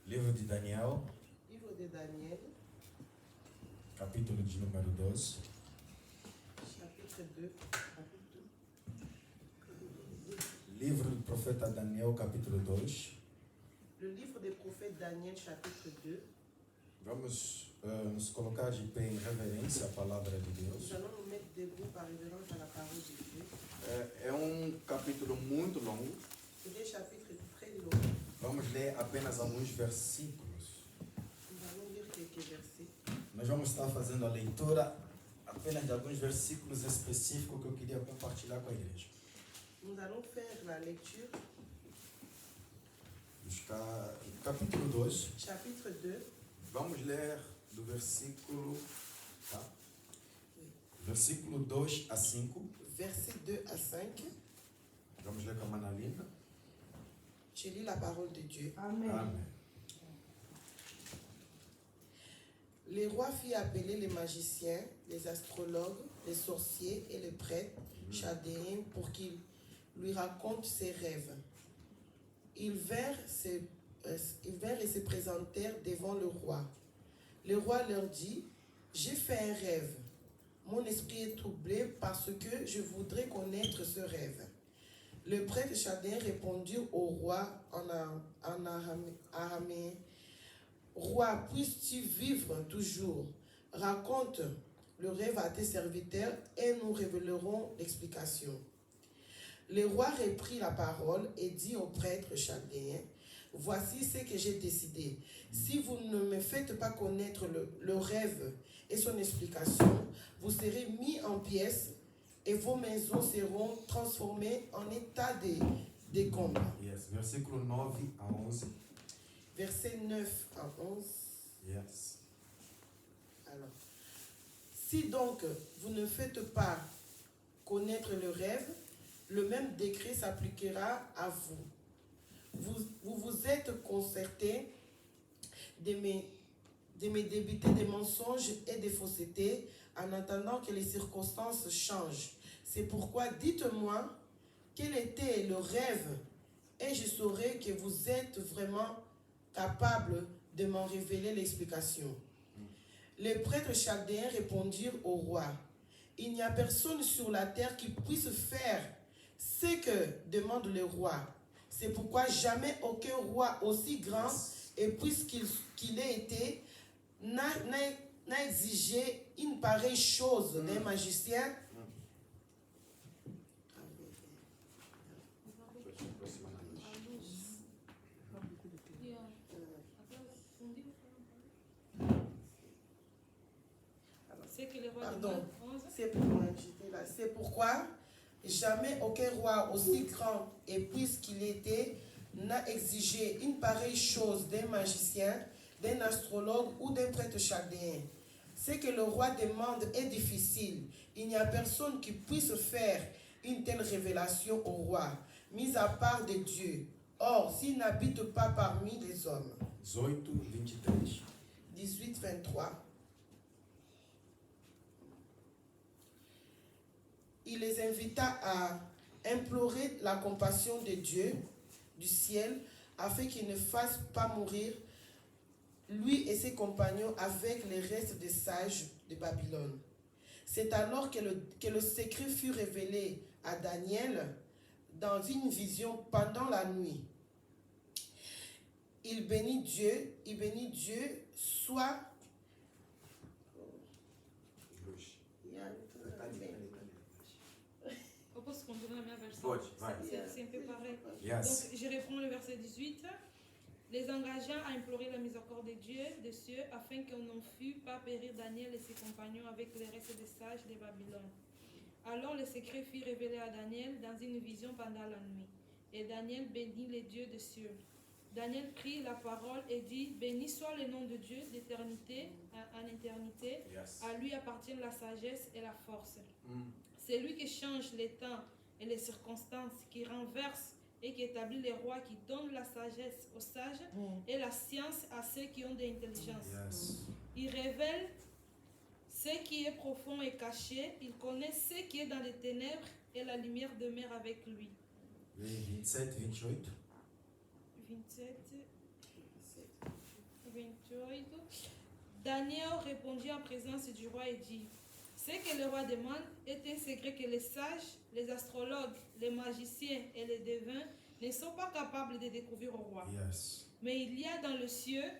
Livro de Daniel, Livre de Daniel, capítulo de número 12. chapitre 2. Livro do profeta Daniel, capítulo 2. Le livre du prophète Daniel, chapitre 2. Vamos nos colocar de pé em reverência à palavra de Nous Deus. allons nous mettre debout par révérence à la parole de Dieu. É capítulo muito longo. C'est un chapitre très long. Vamos ler apenas alguns versículos. Nous allons lire quelques versets. Nós vamos estar fazendo a leitura apenas de alguns versículos específicos que eu queria compartilhar com a igreja. Nous allons faire la lecture, Capítulo 2. chapitre 2, Vamos ler do versículo, tá? Oui. Versículo 2 a 5. versets 2 à 5. Vamos ler com a Manalina. Je lis la parole de Dieu. Amém. Les rois firent appeler les magiciens, les astrologues, les sorciers et les prêtres chaldéens pour qu'ils lui racontent ses rêves. Ils vinrent et se présentèrent devant le roi. Le roi leur dit, « J'ai fait un rêve. Mon esprit est troublé parce que je voudrais connaître ce rêve. » Le prêtre chaldéen répondit au roi en araméen, « Roi, puisses-tu vivre toujours? Raconte le rêve à tes serviteurs et nous révélerons l'explication. » Le roi reprit la parole et dit au prêtre chaldéen, « Voici ce que j'ai décidé. Si vous ne me faites pas connaître le rêve et son explication, vous serez mis en pièces et vos maisons seront transformées en état de décombres. » Yes. Versículo 9 a 11. Versets 9 à 11. Yes. Alors, si donc vous ne faites pas connaître le rêve, le même décret s'appliquera à vous. Vous êtes concertés de me débiter des mensonges et des faussetés en attendant que les circonstances changent. C'est pourquoi dites-moi quel était le rêve et je saurai que vous êtes vraiment capable de m'en révéler l'explication. Les prêtres chaldéens répondirent au roi, « Il n'y a personne sur la terre qui puisse faire ce que demande le roi. C'est pourquoi jamais aucun roi aussi grand et puisqu'il ait été n'a exigé une pareille chose d'un magicien. » Pardon, c'est pourquoi jamais aucun roi aussi grand et puisqu'il était n'a exigé une pareille chose d'un magicien, d'un astrologue ou d'un prêtre chaldéen. Ce que le roi demande est difficile. Il n'y a personne qui puisse faire une telle révélation au roi, mis à part de Dieu. Or, s'il n'habite pas parmi les hommes. 18, 23. Il les invita à implorer la compassion de Dieu du ciel afin qu'il ne fasse pas mourir lui et ses compagnons avec les restes des sages de Babylone. C'est alors que le secret fut révélé à Daniel dans une vision pendant la nuit. Il bénit Dieu, soit... Posso continuar a minha versão? Pode, vai. C'est un peu pareil. Yes. Donc, je reprends le verset 18. Les engageant à implorer la miséricorde de Dieu des cieux afin qu'on n'en fût pas périr Daniel et ses compagnons avec les restes des sages de Babylone. Alors le secret fut révélé à Daniel dans une vision pendant la nuit. Et Daniel bénit les dieux des cieux. Daniel prit la parole et dit, béni soit le nom de Dieu d'éternité en éternité. Yes. À lui appartiennent la sagesse et la force. C'est lui qui change les temps et les circonstances, qui renverse et qui établit les rois, qui donne la sagesse aux sages et la science à ceux qui ont de l'intelligence. Yes. Il révèle ce qui est profond et caché. Il connaît ce qui est dans les ténèbres et la lumière demeure avec lui. 27, 28. 27. 28. Daniel répondit en présence du roi et dit: ce que le roi demande est un secret que les sages, les astrologues, les magiciens et les devins ne sont pas capables de découvrir au roi. Yes. Mais il y a dans le ciel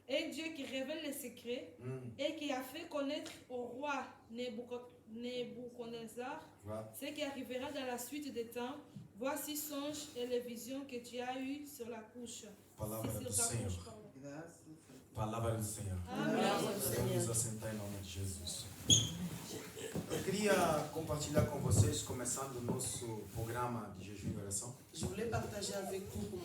un Dieu qui révèle les secrets et qui a fait connaître au roi Nebuchadnezzar ce qui arrivera dans la suite des temps. Voici songes et les visions que tu as eues sur la couche. Palavra Sur do ta Senhor. couche, pardon. Palavra do Senhor. Amém. Vamos nos assentar em nome de Jesus. Eu queria compartilhar com vocês, começando o nosso programa de jejum e oração, Je voulais partager avec vous pour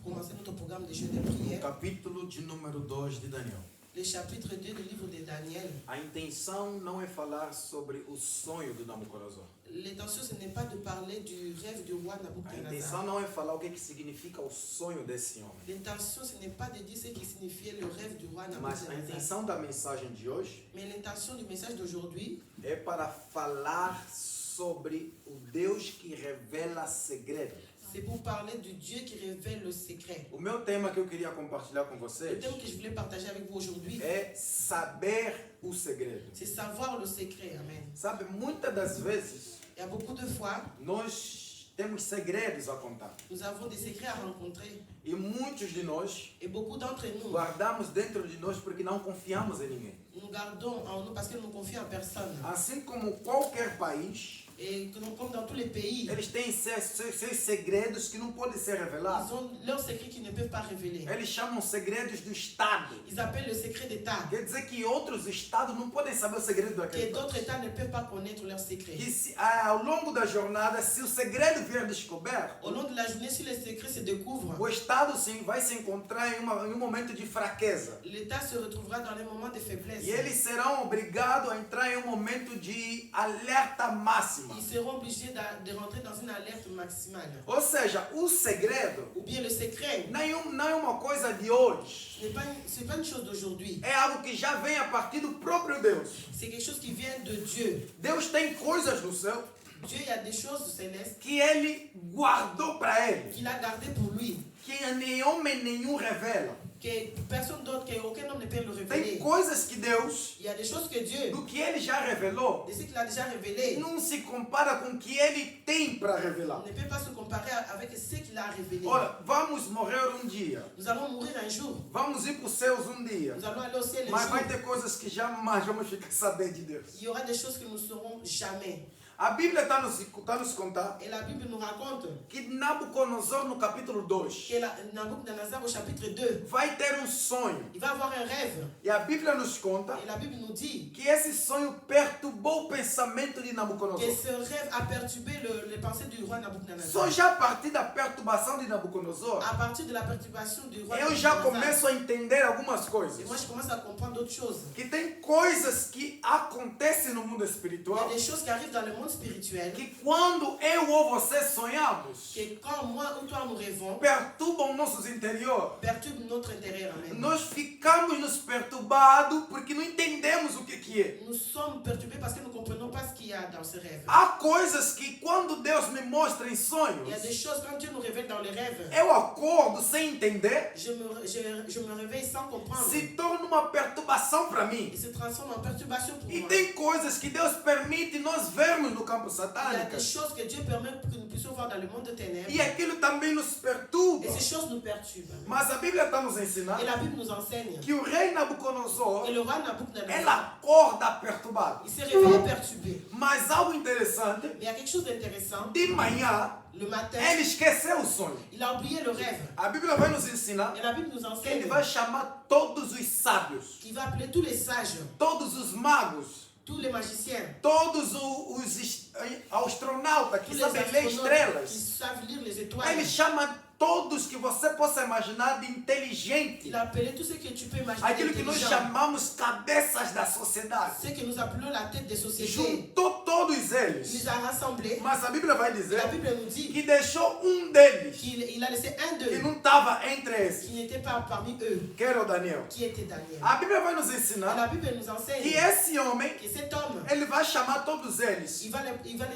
commencer notre programme de jeûne et prière, capítulo de número 2 de Daniel. le chapitre 2 du livre de Daniel. A intenção não é falar sobre o sonho de Nabucodonosor. L'intention, ce n'est pas de parler du rêve du roi A Nabucodonosor. intenção não é falar o que significa o sonho desse homem. L'intention, ce n'est pas de dire ce qui signifiait le rêve du roi Mas a Nabucodonosor. intenção da mensagem de hoje Mais l'intention du message d'aujourd'hui, é para falar sobre o Deus que revela segredos. c'est pour parler du Dieu qui révèle le secret. O meu tema que eu queria compartilhar com Le vocês thème que je voulais partager avec vous aujourd'hui, é saber o segredo. c'est savoir le secret. Amen. Sabe, muitas das vezes Il y a beaucoup de fois, nós temos segredos a contar. nous avons des secrets à rencontrer. E muitos de nós Et beaucoup d'entre nous, guardamos dentro de nós porque não confiamos em ninguém. nous gardons en nous parce que nous ne confions en personne. Assim como qualquer país, Et que nous, comme dans tous les pays, eles têm seus segredos que não podem ser revelados. ils ont leurs secrets qu'ils ne peuvent pas révéler. Eles chamam segredos do Estado. Ils appellent le secret d'État. Quer dizer que outros estados não podem saber o segredo daquele Que d'autres país. États ne peuvent pas connaître leurs secrets. Que se, ao longo da jornada, se o segredo vier descoberto, Au long de la journée, si les secrets se découvrent, o Estado sim vai se encontrar em um momento de fraqueza. l'État se retrouvera dans les moments de faiblesse. E eles serão obrigados a entrar em um momento de alerta máxima. Ils seront obligés de rentrer dans une alerte maximale. Ou seja, o segredo Ou bien le secret, não é uma coisa de hoje. ce n'est pas une chose d'aujourd'hui. É algo que já vem a partir do próprio Deus. C'est quelque chose qui vient de Dieu. Deus tem coisas no céu Dieu, il y a des choses célestes que Ele guardou para Ele, qu'il a gardées pour lui. que nem homem nenhum revela. Que personne d'autre, qu'aucun homme ne peut le Tem révéler. coisas que Deus, Il y a des choses que Dieu, do que Ele já revelou, de ce qu'il a déjà révélé, não se compara com o que Ele tem para revelar. ne peut pas se comparer avec ce qu'il a révélé. Olha, vamos morrer um dia. Nous allons mourir un jour. Vamos ir para os céus um dia. Nous allons aller au ciel un Mas jour. vai ter coisas que jamais vamos ficar sabendo de Deus. Il y aura des choses que nous ne saurons jamais. A Bíblia está nos contar Et la Bible nous raconte que Nabucodonosor, no capítulo 2, que Nabucodonosor, au chapitre 2, vai ter um sonho. il va avoir un rêve. E a Bíblia nos conta Et la Bible nous dit que esse sonho perturbou o pensamento de que Nabucodonosor. ce rêve a perturbé les pensées du roi Só Nabucodonosor. já a partir da perturbação de Nabucodonosor, À partir de la perturbation du roi eu já Nabucodonosor, começo a entender algumas et coisas. moi je commence à comprendre d'autres choses. Que tem coisas que acontecem no mundo Il y a espiritual des choses qui arrivent dans le monde spirituel que quando eu ou você sonhamos, que quand moi ou toi nous rêvons, perturbam nossos interiores. perturbent notre intérieur. Amen. Nós ficamos nos perturbados porque não entendemos o que é. Nous sommes perturbés parce que nous ne comprenons pas ce qu'il y a dans ce rêve. Há coisas que quando Deus me mostra em Il sonhos, y a des choses, quand Dieu nous révèle dans les rêves, eu acordo sem entender, je me réveille sans comprendre. se torna uma perturbação para mim. Il se transforme en perturbation pour E moi. tem coisas que Deus permite nós vermos no campo Il y a satânico. des choses que Dieu permet pour que nous puissions voir dans le monde de ténèbres. E aquilo também nos perturba. Et ces choses nous perturbent. Mas a Bíblia está nos ensinando Et la Bible nous enseigne. que o rei Nabucodonosor, Et le roi ele Nabucodonosor, acorda perturbado. il s'est réveillé perturbé. Mas algo interessante, Mais il y a quelque chose d'intéressant. de manhã, Le matin, ele esqueceu o sonho. il a oublié le rêve. A Bíblia vai nos ensinar Et la Bible nous que ele enseigne vai chamar todos os sábios, qu'il va appeler tous les sages, todos os magos, tous les magiciens, todos os astronautas tous que les sabem ler astronautes qui estrelas. savent lire les étoiles. Ele chama todos que você possa imaginar de inteligente. Il a appelé tout ce que tu peux imaginer. Aquilo que nós d'intelligent. chamamos cabeças da sociedade. Ce que nous appelons la tête des sociétés. Juntou todos Il eles. les a rassemblés. Mas a Bíblia vai La dizer Bible nous dit que deixou deles qu'il a laissé un que d'eux não estava entre esses, qui n'était pas parmi eux, que era o Daniel. qui était Daniel. A Bíblia vai nos Et ensinar la Bible nous enseigne que esse homem, que cet homme, ele vai chamar todos eles il va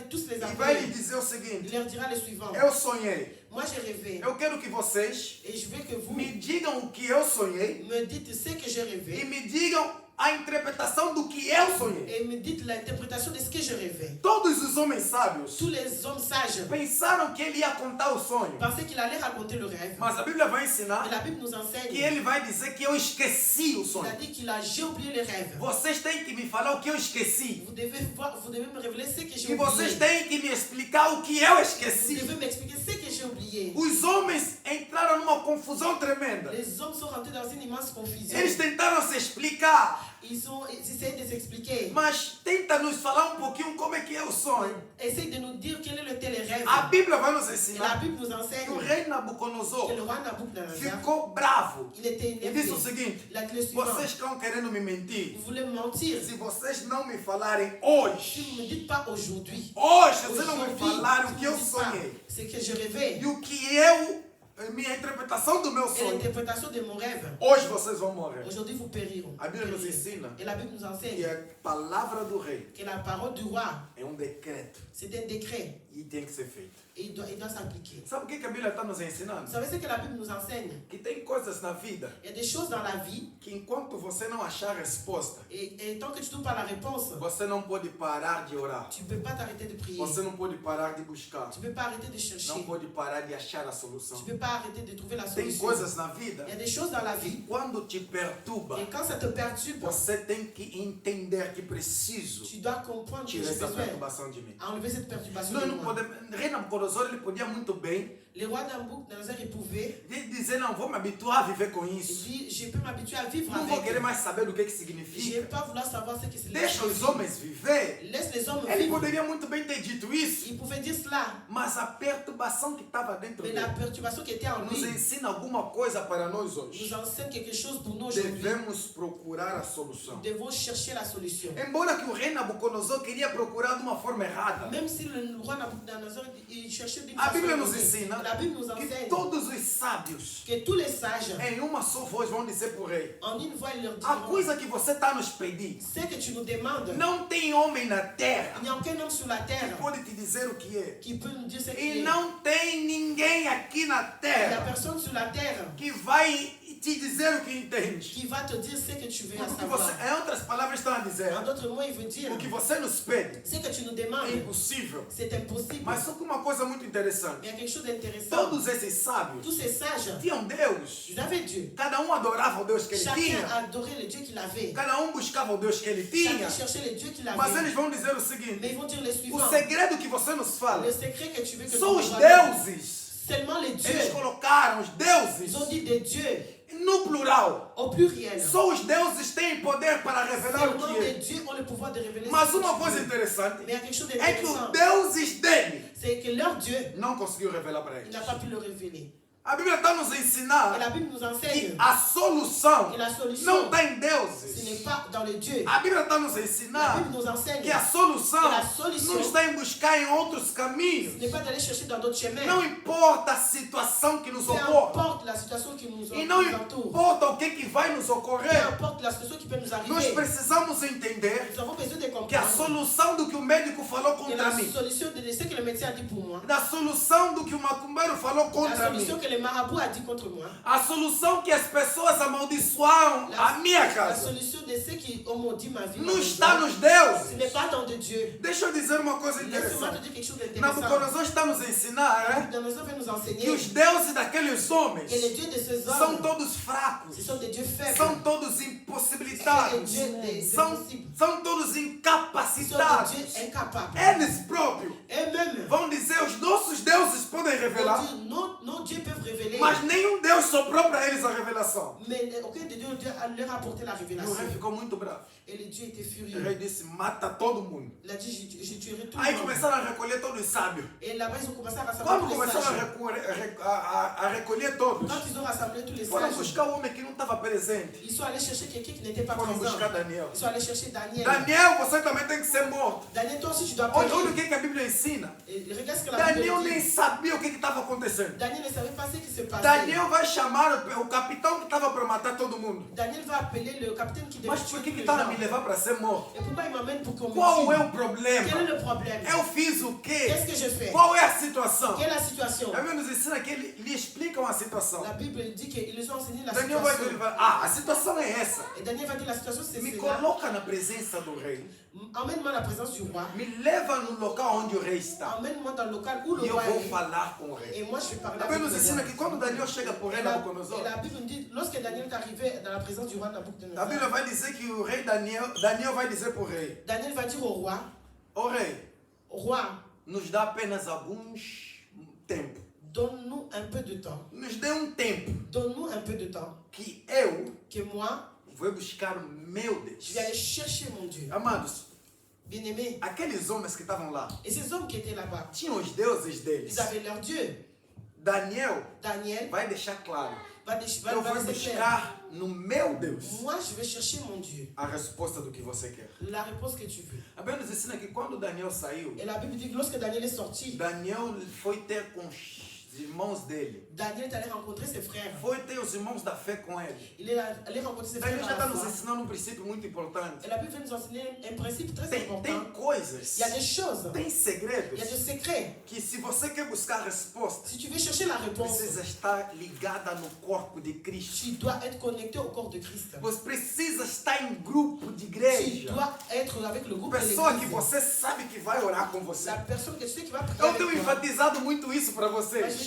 tous les e vai lhes appeler. dizer o seguinte: Il leur dira le suivant. eu sonhei, Moi j'ai rêvé eu quero que vocês et je veux que vous me digam digam o que eu sonhei me dites ce que j'ai e rêvé me digam a interpretação do que eu sonhei. et me dites l'interprétation de ce que je rêvais. Todos os homens sábios Tous les hommes sages pensaram que ele ia contar o sonho. pensaient qu'il allait raconter le rêve. Mas a Bíblia vai Et ensinar la Bible nous que enseigne. ele vai dizer que eu esqueci o Il sonho. a dit qu'il a j'ai oublié le rêve. Vocês têm que me falar o que eu esqueci. Vous devez me révéler ce que j'ai E vocês oublié. têm que me explicar o que eu Vous esqueci. devez m'expliquer ce que j'ai oublié. Os homens entraram numa confusão tremenda. Les hommes sont rentrés dans une immense confusion. Eles tentaram se explicar, Ils essaient de s'expliquer. mas tenta nos falar um pouquinho como é que é o sonho. Essayent de nous dire quel est le tel rêve. A Bíblia vai nos Et la ensinar Bible nous que enseigne o rei que Nabucodonosor le roi Nabucodonosor, ficou bravo il était e disse o énervé. seguinte: Il a dit le suivant. vocês estão querendo me mentir. Vous voulez me mentir. Se vocês não me falarem Si hoje, vous ne me dites pas aujourd'hui. hoje vocês não me Aujourd'hui, falaram o si que vous eu ne dites pas sonhei ce que je rêvais e o que eu, minha interpretação do meu et sonho, l'interprétation de mon rêve, hoje vocês vão morrer. aujourd'hui vous périront. A Bíblia nos ensina Et la Bible nous que enseigne a palavra do rei que la parole du roi, é decreto c'est un décret e tem que ser feito. et il doit s'appliquer. Sabe o que a Bíblia está nos Vous ensinando? savez ce que la Bible nous enseigne? Que tem coisas na vida Il y a des choses dans la vie que enquanto você não achar a resposta, et tant que tu trouves pas la réponse, você não pode parar de orar. tu ne peux pas t'arrêter de prier. Você não pode parar de buscar. Tu ne peux pas arrêter de chercher. Não pode parar de achar a solução. Tu ne peux pas arrêter de trouver la Tem solution. coisas na vida Il y a des choses dans la vie que quando te perturba, et quand ça te perturbe, você tem que entender que preciso tu dois comprendre que tirar j'ai essa besoin perturbação de mim. à enlever cette perturbation. Nós de não moi. podemos, rei Nabucodonosor ele podia muito bem Le roi Nabucodonosor, il pouvait dizer, não, vou me habituar a viver com il isso. dit, je peux m'habituer à vivre Não vou querer avec. mais saber do que Je ne significa. vais pas vouloir savoir ce que c'est. Deixa os homens viver. Laisse les hommes Ele vivre. poderia muito bem ter dito isso, Il pouvait dire cela. mas a perturbação que estava dentro Mais dele la perturbation qui était en nos lui ensina alguma coisa para nós hoje. nous enseigne quelque chose pour nous aujourd'hui. Devemos procurar a solução. Nous devons chercher la solution. Embora que o rei Nabucodonosor queria procurar de uma forma errada, Même si le roi Nabucodonosor il cherchait d'une a façon Bíblia nos erronée, ensina la Bible nous que enseigne todos os sábios, que tous les sages, em uma só voz, vão dizer para o rei: en une voix, ils leur a diront coisa que você está nos pedindo, ce que tu nous demandes. não tem homem na terra Il n'y a aucun homme sur la que terre pode te dizer o que é. qui peut nous dire ce qu'il E est. não tem ninguém aqui na Il n'y a terra personne sur la terre que vai te dizer o que entende. qui va te dire ce que tu veux Porque o que savoir. você, em outras palavras, estão a dizer: En d'autres mots, il veut dire o que você nos pede ce que tu nous é demandes, impossível. c'est impossible. Mas só que uma coisa muito interessante: Il y a quelque chose d'intéressant. todos esses sábios Tous ces sages, tinham Deus. ils avaient Dieu. Cada um adorava o Deus que ele Chacun tinha. adorait le Dieu qu'il avait. Cada um buscava o Deus que ele tinha. Chacun cherchait le Dieu qu'il Mas avait. eles vão dizer o Mais seguinte: ils vont dire le o suivant. segredo que você nos fala Le secret que tu veux que são nous os voyons, deuses. seulement les Eles dieux. colocaram os deuses Ils ont dit des dieux no plural. au pluriel. Só os deuses têm poder para revelar o Seulement que des é. dieux ont le pouvoir de révéler Mas ce que uma tu coisa veux. interessante Mais il y a quelque chose é que os d'intéressant. deuses dele C'est que leur Dieu, não conseguiu revelar para il eles. n'a pas pu le révéler. A Bíblia está nos Et ensinar la Bible nous que enseigne a solução que la solution, não está em ce deuses. n'est pas dans les dieux. A Bíblia está nos La ensinar Bible nous enseigne que a que solução la solution, não está em buscar em outros ce caminhos. n'est pas d'aller chercher dans d'autres chemins. Não importa a situação que nos Peu ocorre. importe la situation qui nous E não entoure. importa o que vai nos Peu ocorrer. importe la situation qui peut nous Nós arriver. precisamos entender Nous avons besoin de que a comprendre solução do que o médico falou que contra la mim, solution de ce que le médecin a dit pour moi, da solução do que o macumbeiro falou la contra mim, solution que le marabout a dit contre moi, a solução que as pessoas amaldiçoaram a minha la casa, solution de ceux qui ont maudit ma vie, ma não maison, está nos ce deuses. n'est pas dans de Dieu. Deixa eu dizer uma coisa Laisse-moi te interessante. dire quelque chose d'intéressant. Nabucodonosor está nos ensinar Nabucodonosor veut nous que enseigner os deuses daqueles homens que les dieux de ces são hommes, todos ce fracos, sont des dieux faibles, são todos ce sont des impossibilitados, dieux des são, impossibles, são todos ce sont des incapacitados. dieux incapables. Eles próprios Eux-mêmes vão dizer: os nossos deuses podem revelar, vont dire, nos dieux peuvent révéler, mas nenhum Deus soprou para eles a revelação. mais aucun de Dieu leur a apporté la E o révélation. rei ficou muito bravo. Et le Dieu était O furieux. rei disse: mata todo mundo. Il a dit, je tuerai tout Aí le monde. começaram a recolher todos os sábios. Et là-bas, ils ont commencé à rassembler Quando tous les começaram sages. a recolher todos, Quand ils ont rassemblé tous les foram sages, buscar o homem que não estava presente. ils sont allés chercher quelqu'un qui n'était pas Foram présent. buscar Daniel. Ils sont allés chercher Daniel. Daniel, você também tem que ser morto. Daniel, toi aussi, tu dois Olha o périr. que a Bíblia ensina. Et regarde ce que la Daniel Bible nem dit. sabia o que estava acontecendo. Daniel ne savait pas ce qui se passait. Daniel vai chamar o capitão que estava para matar todo mundo. Daniel va appeler le capitaine qui devait Mas tuer por que tous les está a gens. me levar para ser morto? Et pourquoi il m'amène pour qu'on me Qual é tue? o problema? Quel est le problème? Eu fiz o quê? Qu'est-ce que je fais? Qual é a situação? Quelle est la situation? A Bíblia nos ensina que ele explicam a situação. La Bible dit qu'ils nous ont enseigné la Daniel vai situation. dizer, a situação é essa. Et Daniel va dire la situation c'est Me cela. coloca na presença do rei. Emmène-moi à la présence du roi. Me leva no local onde o rei está. Emmène-moi dans le local où E le eu roi vou est. falar com o rei. Et moi je vais parler A avec Bíblia le nos ensina roi. que quando Daniel chega para o rei Et la Nabucodonosor, Bible nous dit, lorsque Daniel est arrivé dans la présence du roi a Nabucodonosor, Bíblia vai dizer que o rei Daniel vai dizer para o rei: Daniel va dire au roi, Ó rei, roi, nos dá apenas alguns tempo. donne-nous un peu de temps. Nos dê tempo Donne-nous un peu de temps. que eu Que moi, vou buscar o meu je vais Deus. aller chercher mon Dieu. Amados, Bien-aimé. aqueles homens que estavam lá Et ces hommes qui étaient là-bas, tinham os deuses deles. ils avaient leur Dieu. Daniel Daniel vai deixar claro: va eu vou laisser clair. buscar no meu Deus Moi, je vais chercher mon Dieu. a resposta do que você quer. La réponse que tu veux. A Bíblia nos ensina que quando Daniel saiu, Et la Bible dit que lorsque Daniel est sorti, Daniel foi ter com os irmãos dele. Daniel est allé rencontrer ses frères. Foi ter os irmãos da fé com ele. Il est allé rencontrer ses frères. Daniel dans já está la nos foi. ensinando um princípio muito importante. Et la Bible veut nous enseigner un principe très Tem important. coisas, Il y a des choses, tem il segredos y a des secrets. que se você quer buscar a resposta, Si tu veux chercher la réponse, precisa estar ligada no corpo de Cristo. tu dois être connecté au corps de Christ. Você precisa estar em grupo de Tu igreja. dois être avec le groupe de Pessoa que l'église. você sabe que vai orar com você. La personne que tu sais qui va prier Eu avec tenho toi. enfatizado muito isso para Moi, je vocês. veux dire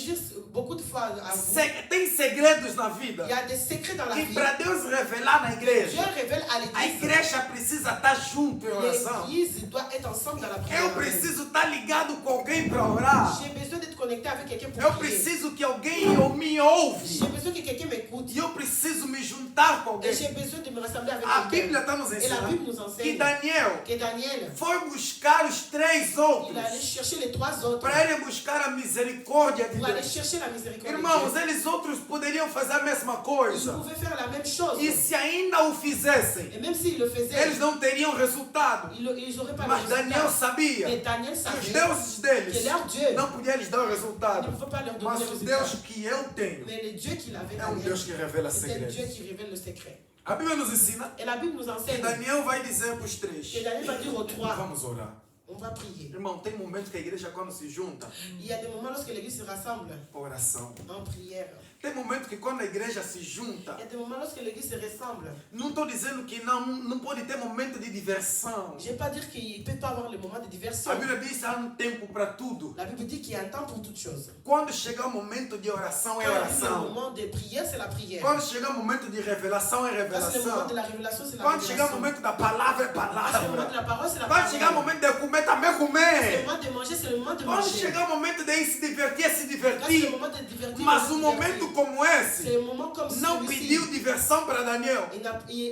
beaucoup de fois à vous, Tem segredos na vida il y a des secrets dans la que vie. para Deus revelar na Dieu igreja, révèle à a l'église. igreja precisa estar junto em oração. L'église doit être ensemble dans la prière. Eu preciso estar ligado com alguém para orar. J'ai besoin d'être connecté avec quelqu'un pour Eu prier. preciso que alguém me ouve. J'ai besoin que quelqu'un m'écoute. E eu preciso me juntar com Et alguém. j'ai besoin de me rassembler avec A quelqu'un. Bíblia está nos Et la Bible nous ensinando que enseigne Daniel que Daniel, foi buscar os três outros il allait chercher les trois autres para ele buscar a misericórdia de pour aller Deus. chercher la miséricorde Irmãos, de Dieu. eles outros poderiam fazer a mesma Ils coisa. pouvaient faire la même chose. E se ainda o fizessem, Et même s'ils le faisaient, eles não teriam resultado. ils n'auraient pas Mas le Daniel résultat. sabia Mais Daniel que os savait deuses que deles leur Dieu não podiam lhes dar o il ne resultado. pouvait pas leur donner Mas le o résultat. Deus que eu tenho Mais le Dieu qu'il avait, é um Daniel, Deus que revela c'est un Dieu segredos. qui révèle le secret. A Bíblia nos ensina Et la Bible nous que enseigne Daniel vai dizer para os que três: Daniel va dire aux trois, vamos orar. on va prier. Irmão, tem momentos que a igreja, quando se junta, Il y a des moments lorsque l'église se rassemble oração. en prière. Tem momentos que quando a igreja se junta, Il y a des moments lorsque l'église se rassemble. não estou dizendo que não pode ter momento de diversão. Je ne vais pas dire qu'il ne peut pas avoir le moment de diversion. A Bíblia diz que há tempo para tudo. La Bible dit qu'il y a un temps pour toutes choses. Quando chegar o momento de oração, é Quand il y a le oração. moment de prière, c'est la prière. Quando chegar o momento de revelação, é Quand c'est le moment revelação. de la révélation, c'est la Quando chegar o révélation. momento da palavra, é Quand c'est le moment de palavra. la parole, c'est la Quando chegar o parole. momento de comer, também C'est le comer. moment de manger, c'est le moment de Quando manger. chegar o momento de se divertir, é se Quand c'est le divertir. moment de divertir, Mas on se um divertit. momento como esse, C'est un moment comme não celui-ci. pediu diversão para Daniel.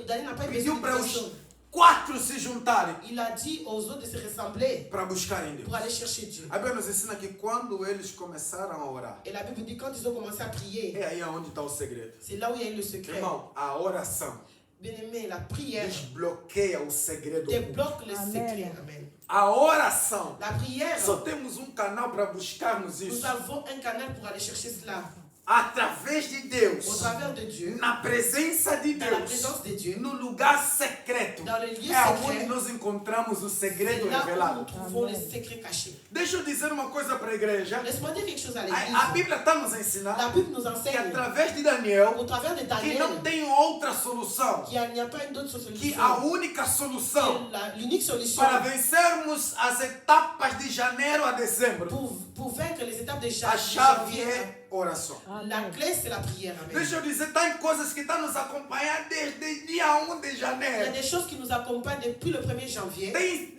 Daniel n'a pas eu besoin Pediu de para os diversion. quatro se juntarem Il a dit aux autres de se rassembler para buscarem Deus. pour aller chercher Dieu. A Bíblia nos ensina que quando eles começaram a orar, Et la Bible dit quand ils ont commencé à prier, é aí onde está o segredo. c'est là où il y a eu le secret. Irmão, a oração Bien-aimé, la prière desbloqueia o segredo. oculto. débloque le Amen. secret. Amen. A oração. La prière, Só temos canal para buscarmos nous isso. avons un canal pour aller chercher cela. Através de Deus. Au travers de Dieu, Na presença de dans la Deus. présence de Dieu, No lugar secreto. dans le lieu É onde secret, nós encontramos o c'est segredo là où nous revelado. trouvons les secrets cachés. Deixa eu dizer uma coisa para a igreja. Laisse-moi dire quelque chose à A l'église. Bíblia está nos La ensinando Bible nous que enseigne através de Daniel, au travers de que Daniel não tem outra solução. qu'il n'y a pas une autre Que solution. a única solução L'unique solution para vencermos as etapas de janeiro a dezembro, pour vaincre les étapes de a chave janvier, é oração. la clé c'est la prière. Amen. Deixa eu dizer, tem coisas que estão nos acompanhando desde dia 1 de Il y a janeiro. des choses qui nous accompagnent depuis le 1er janvier. Tem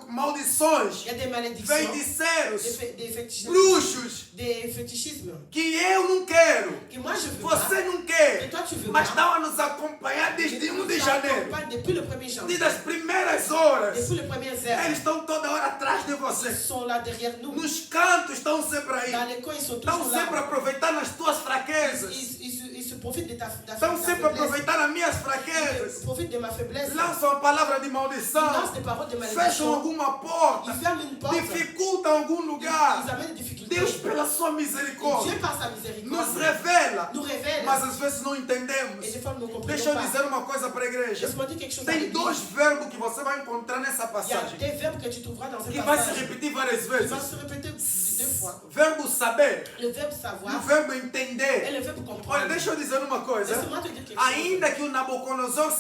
maldições, Il y a des malédictions, feiticeiros, des fétichismes, bruxos, des fétichismes que eu não quero, que moi je veux pas, você não et quer, toi tu veux mas pas. estão a nos acompanhar desde 1 de Nous janeiro. accompagnent depuis le 1er janvier. Desde as primeiras horas, Depuis les premières eles heures, estão toda hora atrás de ils você. sont là derrière nous. Nos cantos estão sempre aí. Dans les coins, ils sont Estão toujours sempre là. aproveitando as tuas fraquezas. Ils se profites de ta Estão sempre aproveitando as minhas fraquezas. Profite de ma faiblesse. Lançam a palavra de maldição. Ils lancent des paroles de Fecham malédiction. alguma porta. Ils ferment une porte. Dificultam algum lugar. Ils amènent des difficultés. Deus, pela sua Et misericórdia, Dieu, par sa nos miséricorde, revela. nous révèle. Mas às vezes não entendemos. Et des fois, nous ne Deixa eu comprenons dizer pas. uma coisa para a igreja. Laisse-moi dire quelque chose à Tem l'église. dois verbos que você vai encontrar nessa Il y a passagem. des verbes que tu trouveras dans cette Que vai se passage. repetir várias Il vezes. va se répéter deux fois. Verbo saber Le verbe e o savoir verbo et entender. le verbe Olha, comprendre. deixa eu dizer uma coisa. Laisse-moi te dire quelque chose. Ainda que o Nabucodonosor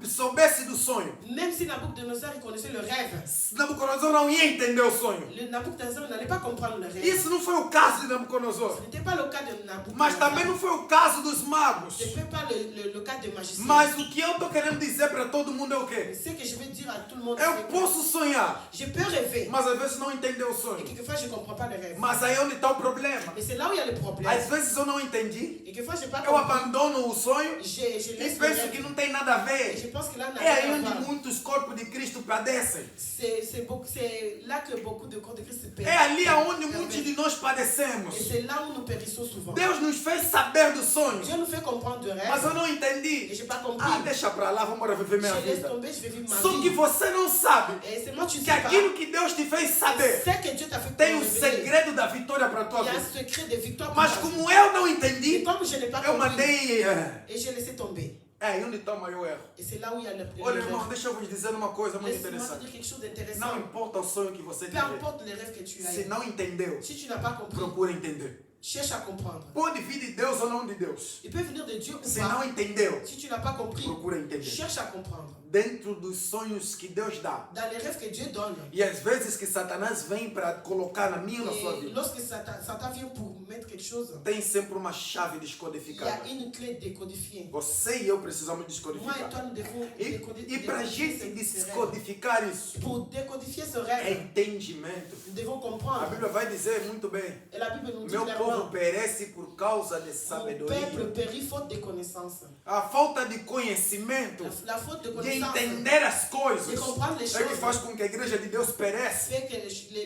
soubesse do sonho, Même si Nabucodonosor il connaissait le rêve, Nabucodonosor não ia entender o sonho. le Nabucodonosor n'allait pas comprendre le rêve. Isso não foi o caso de Nabucodonosor. Ce n'était pas le cas de Nabucodonosor. Mas também não foi o caso dos magos. Ce n'est pas le cas de magicien. Mas o que eu estou querendo dizer para todo mundo é o quê? Ce que je veux dire à tout le monde, Eu c'est que posso sonhar, je peux rêver. mas às vezes não entender o Et sonho. quelquefois, je ne comprends pas le rêve. Mas aí é onde está o problema. Mais c'est là où il y a le problème. Às vezes eu não entendi, Et quelquefois, je n'ai pas eu compris. abandono o sonho Je e laisse le penso que rêve. não tem nada a Et je ver. pense que là, on n'a É aí rien à onde voir. muitos corpos de Cristo padecem. C'est là que beaucoup de corps de Christ se perdent. É ali aonde muitos de nós padecemos. Et c'est là où nous périssons souvent. Deus nos fez saber do sonho, Dieu nous fait comprendre de mas eu rêve. não Et entendi. je n'ai pas compris. Ah, deixa pra lá, vamos reviver minha Je laisse vida. tomber, je vais vivre ma Só que vie. você não sabe Et c'est moi, tu sais que pas. aquilo que Deus te fez saber C'est que Dieu t'a fait tem o révéler. segredo da vitória para a tua Il y a vida. un secret de victoire pour Mas ta vie. como eu não Et entendi, comme je n'ai pas eu compris, mandei. et j'ai laissé tomber. É, e onde está o maior erro? Et c'est là où il y a le Olha, irmão, l'erreur. deixa eu vos dizer uma coisa muito Laisse-moi te dire interessante. quelque chose Não d'intéressant. importa o sonho que você Peu tiver, importe les rêves que tu se as, não entendeu, si tu n'as pas compris, procura entender. cherche à comprendre. Pode vir de Deus ou não de Deus. Il peut venir de Dieu ou Se pas. não entendeu, Si tu n'as pas compris, procura entender. cherche à comprendre. Dentro dos sonhos que Deus dá. Dans les rêves que Dieu donne, E às vezes que Satanás vem para colocar na minha e na sua et vida, lorsque Satan vient pour mettre quelque chose, tem sempre uma chave il y a descodificada. une clé décodifiée. Você e eu precisamos Moi et descodificar. toi, nous devons E para a gente ce rêve. descodificar isso, Pour décodifier ce é rêve, entendimento. nous devons A comprendre. Bíblia vai dizer muito bem: Et la Bible nous dit meu povo clairement, perece por causa de mon sabedoria. peuple périt faute de connaissance. A falta de conhecimento, La faute de de connaissance entender as coisas, de comprendre les é que choses faz com que a igreja de Deus pereça. fait que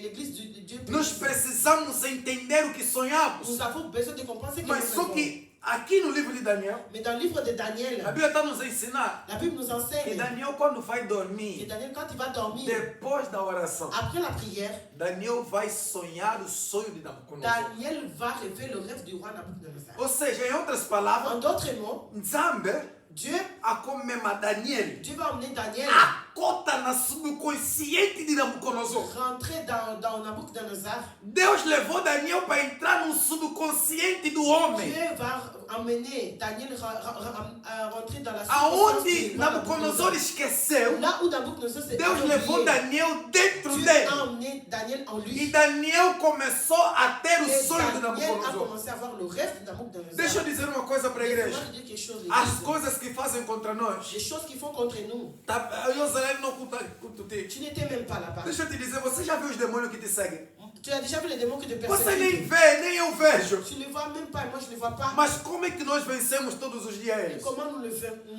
l'église de Dieu Nós périsse. precisamos entender o que sonhamos. Nous avons besoin de comprendre ce que Mas nous só faisons. que aqui no livro de Daniel, Mais dans le livre de a Daniel, Bíblia está nos a ensinar la Bible nous que enseigne Daniel, quando vai que dormir, Daniel, quand il va dormir, depois da oração, après la prière, Daniel vai sonhar o sonho de Nabucodonosor. Daniel va rêver le rêve du roi Nabucodonosor. Ou seja, em outras palavras, En d'autres mots, Nzambe Dieu, akomema Daniel Dieu va emmener Daniel acota na subconsciente de Nabucodonosor. rentrer dans Nabucodonosor. Deus levou Daniel para entrar no subconsciente do homem, Dieu va emmener Daniel à rentrer dans la aonde subconscience du roi Nabucodonosor esqueceu. Là où Nabucodonosor s'est Deus levou Daniel dentro Dieu dele. a emmené Daniel en E lui. Daniel começou a ter o Et sonho de Daniel a Nabucodonosor. commencé à avoir le rêve de Nabucodonosor. Deixa eu dizer uma coisa para a Laisse-moi igreja. te dire quelque chose, As l'église. coisas que fazem contra nós. Les choses qu'ils font contre nous. Israel não culta-te. Tu n'étais même pas là-bas. Deixa eu te dizer, você já viu os demônios que te seguem? Tu as déjà vu les démons qui te Você nem persécutent. vê, nem eu vejo. Tu ne les vois même pas et moi je ne les vois pas. Mas como é que nós vencemos todos os dias Et eles? comment nous le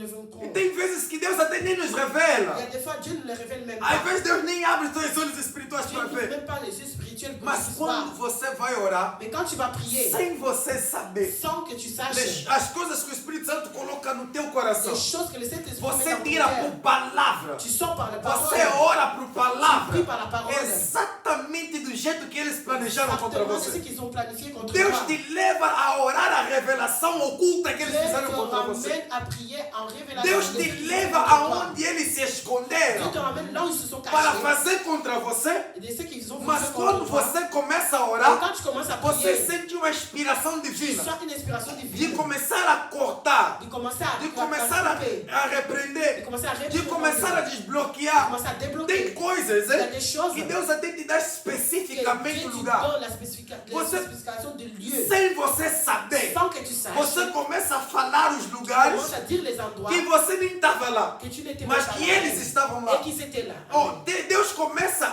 vaincrons? E tem vezes que Deus até nem nos Il y revela. a des fois Dieu ne les révèle même Às pas. vezes Deus nem abre os teus olhos espirituais Dieu para n'ouvre ver. même pas les yeux spirituels pour Mas que tu quando vois. você vai orar, Mais quand tu vas prier, sem você saber, sans que tu saches as coisas que o Espírito Santo coloca no teu coração, les choses que le Saint-Esprit met você dans ton tira cœur, por palavra. tu sors par la Você parole. ora por palavra. Tu pries par la parole. Exatamente do jeito que eles planejaram contra Exactement c'est ce você. qu'ils ont planifié contre Deus toi. te leva a orar a revelação oculta que eles Dieu fizeram te contra você. ramène à prier en révélation. Deus de te ce qu'ils leva ont fait contre toi. aonde eles se Dieu esconderam te ramène là où ils se sont para cachés. fazer contra você. Et de ce qu'ils ont Mas fait quando contre toi. você começa a Et orar, quand tu commences à você prier, sente uma inspiração tu divina sens une inspiration de divine. começar a cortar, De commencer à de começar couper, a de repreender, commencer à de réprimer, começar a de desbloquear. commencer à Tem débloquer. coisas Il y a des choses que Deus até te dá que especificamente Dieu o te lugar. donne la spécification de lieu. Sem você saber, Sans que tu saches. você começa a falar os Tu lugares commences à dire les endroits que você nem estava lá, que tu n'étais mas pas que là. eles estavam Et lá. qu'ils étaient là. Oh, Deus começa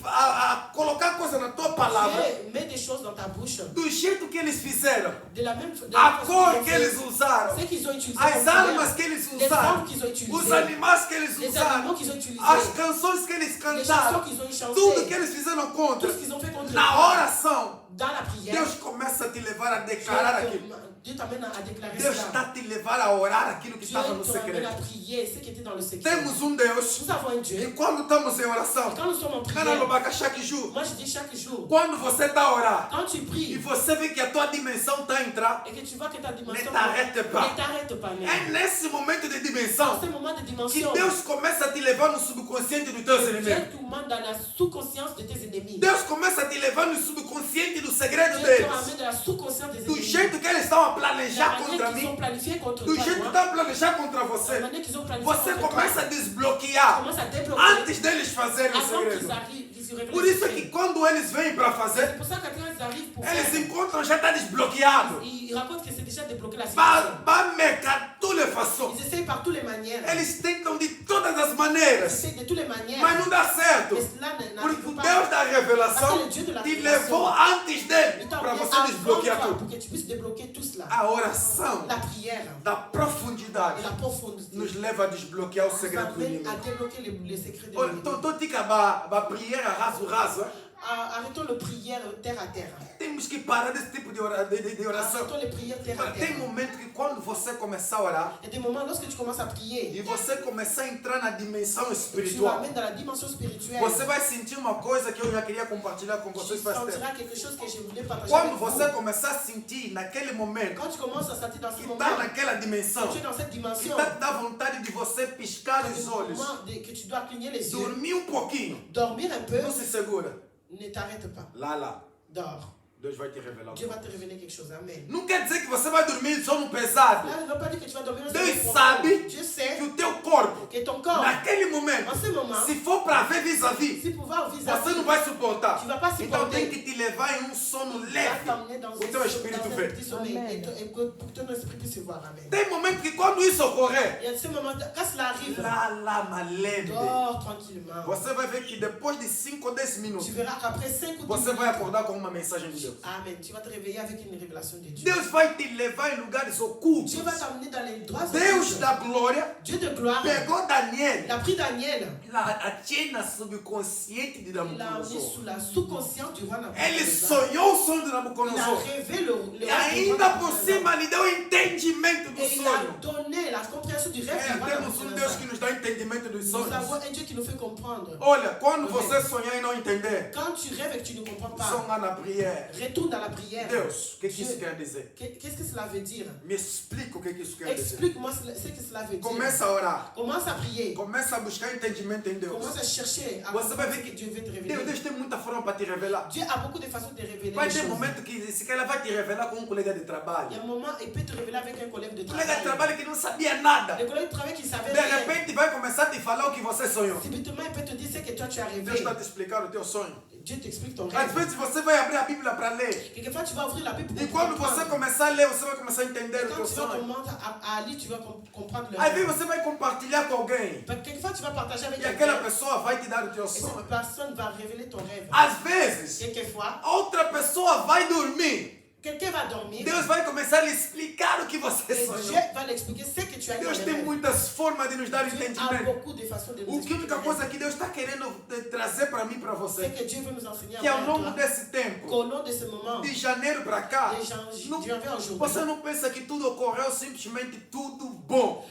a colocar coisa na tua palavra Dieu met des choses dans ta bouche. do jeito que eles fizeram, De la même a façon cor qu'ils que ont eles fait. usaram, Ce qu'ils ont utilisé as comme armas couleur, que eles les usaram, armes qu'ils ont os utilisées, animais que eles les usaram, animaux qu'ils ont utilisés, as canções que eles les chansons cantaram, qu'ils ont tudo que chanté, eles fizeram tout contra. ce qu'ils ont fait contre Na toi, oração, dans la prière, Deus começa a te levar a declarar aquilo. Dieu t'amène à déclarer Deus cela. está a te levar a orar aquilo que Dieu estava no t'amène à secreto. prier ce qui était dans le secret. Temos Deus, Nous avons un e Dieu. quando estamos em oração, Quand nous sommes en Kana prière, Lobaka chaque jour, moi je dis chaque jour, quando você está a orar, quand tu e pries você vê que a tua dimensão está a entrar, et que tu vois que ta dimension Ne t'arrête pas. ne t'arrête pas même. é nesse momento de Dans dimensão ce moment de que dimension, Deus começa a te levar no subconsciente dos teus inimigos. Dieu te mène dans la sous-conscience de tes ennemis. Deus começa a te levar no subconsciente do segredo Dieu te deles. ramène dans la sous-conscience des Do ennemis. jeito que eles estão a La planejar manière contra qu'ils ont mim, planifié contre do toi, jeito que moi, estão a planejar contra la você, manière qu'ils ont planifié você contre começa toi, a desbloquear commence à débloquer antes deles fazerem o avant qu'ils segredo. arrivent, qu'ils se révèlent. Por isso é que quando eles vêm para C'est fazer, pour ça que quand ils arrivent pour eles faire, encontram já está desbloqueado. ils racontent que c'est déjà débloqué la situation. Bameca, de todas as façons. Ils essayent par toutes les manières. Eles tentam de todas as Ils maneiras, essayent de toutes les manières. mas não dá certo. Mais cela n'arrive Porque o pas. Deus da revelação Parce que le Dieu de la te révélation, levou antes dele il t'a para envoyé você avant desbloquear toi tudo. pour que tu puisses débloquer tout cela. A oração La prière da et profundidade la profondité nos leva a desbloquear o nous segredo do amènent inimigo. à débloquer les secrets de Olha, l'ennemi. tô tica ba prière raso. Arrêtons le prière terre à terre. Temos que parar desse tipo de oração. Arrêtons les prières terre à Olha, tem terre. momentos que quando você começar a orar Il y a des moments lorsque tu commences à e prier, você começar a entrar na dimensão tu espiritual, l'amènes dans la dimension spirituelle. você vai sentir uma coisa que eu já queria compartilhar com Tu vocês faz tempo. sentiras quelque chose que je voulais partager Quando avec você vous. começar a sentir naquele momento Quand tu commences à sentir dans ce que moment, está naquela dimensão, tu es dans cette que dimension, está te dá vontade de você piscar c'est os le olhos, moment que tu dois cligner les yeux, dormir um pouquinho, dormir un peu, não se segura. ne t'arrête pas, Lá, dors. Deus vai te revelar. Dieu va te révéler quelque chose. Amen. Não quer dizer que você vai dormir só no pesado. Là, ne veut pas dire que tu vas dormir Deus sur le sabe profond. Dieu sait que o teu corpo, que ton corps, naquele momento, en ce moment, se for para ver vis-a-vis, si pouvoir você vis-à-vis, não vai suportar. tu ne vas pas Então tem supporter. que te levar em um sono Tu vas leve. t'emmener dans O teu espírito un vê. petit sommeil et pour que ton esprit puisse voir. Amen. Tem momento que quando isso ocorrer, Il y a ce moment, quand cela arrive, lá, malebe. dors tranquillement. Você vai ver que depois de 5 ou 10 minutos, Tu verras qu'après 5 ou 10 você vai minutes, acordar com uma mensagem de Deus. Amen, tu vas te réveiller avec une révélation de Dieu. Deus vai te levar em lugares ocultos. Dieu va t'emmener dans les droits Deus occultes. da glória Dieu de gloire, pegou Daniel, il a pris Daniel, a cena subconsciente de il l'a emmené Nabucodonosor. sous la sous-conscience du roi Ele Nabucodonosor. sonhou o sonho de Il a Nabucodonosor. rêvé le E rêve du ainda roi por Nabucodonosor. cima lhe deu entendimento do Et il a sonho. donné la compréhension du rêve du roi Temos um Deus Nabucodonosor. que nos dá entendimento dos Nous sonhos. avons un Dieu qui nous fait comprendre. Olha, quando você sonhar e não entender, Quand tu rêves et que tu ne comprends pas, sonha na prière. retourne dans la prière. Deus, o que isso quer dizer? Qu'est-ce que cela veut dire? Me explica o que isso quer dizer. Explique-moi ce que cela veut dire. Começa a orar. Commence à prier. Começa a buscar entendimento em Deus. Commence à chercher à Você vai comprendre ver ce que que Dieu veut te révéler. Deus tem muita forma para te revelar. Dieu a beaucoup de façons de révéler Vai les ter choses. momento que se ela vai te revelar com um colega de Il y trabalho. a un moment, il peut te révéler avec un collègue de Um colega de travail. trabalho que não sabia nada. Le collègue de travail qui savait De rien. repente vai começar a te falar o que você sonhou. Subitement, il peut te dire ce que toi tu as rêvé. Deus está a te explicar o teu sonho. Dieu t'explique ton Às rêve. vezes você vai abrir a Bíblia para ler. Quelquefois, tu vas ouvrir la Bible E pour quando você comprendre. começar a ler, você vai começar a entender o Quand teu tu vas sonho. commencer à lire, tu vas comprendre le Às vezes rêve. você vai compartilhar com alguém. Quelquefois, tu vas partager avec E aquela quelqu'un. pessoa vai te dar o teu Et sonho. cette personne va révéler ton rêve. Às vezes, Quelquefois, outra pessoa vai dormir. quelqu'un va dormir. Deus vai começar a lhe explicar o que você Et sonhou. Dieu va l'expliquer ce que tu as Deus dans tem le rêve. muitas formas de nos dar Dieu a entendimento. beaucoup de façons de nous O que a única expliquer. coisa que Deus está querendo trazer para mim e para C'est você, que Dieu veut nous enseigner que ao à longo toi desse tempo, qu'au long de ce moment, de janeiro para cá, de janvier não- aujourd'hui, você não pensa que tudo ocorreu simplesmente tudo bom.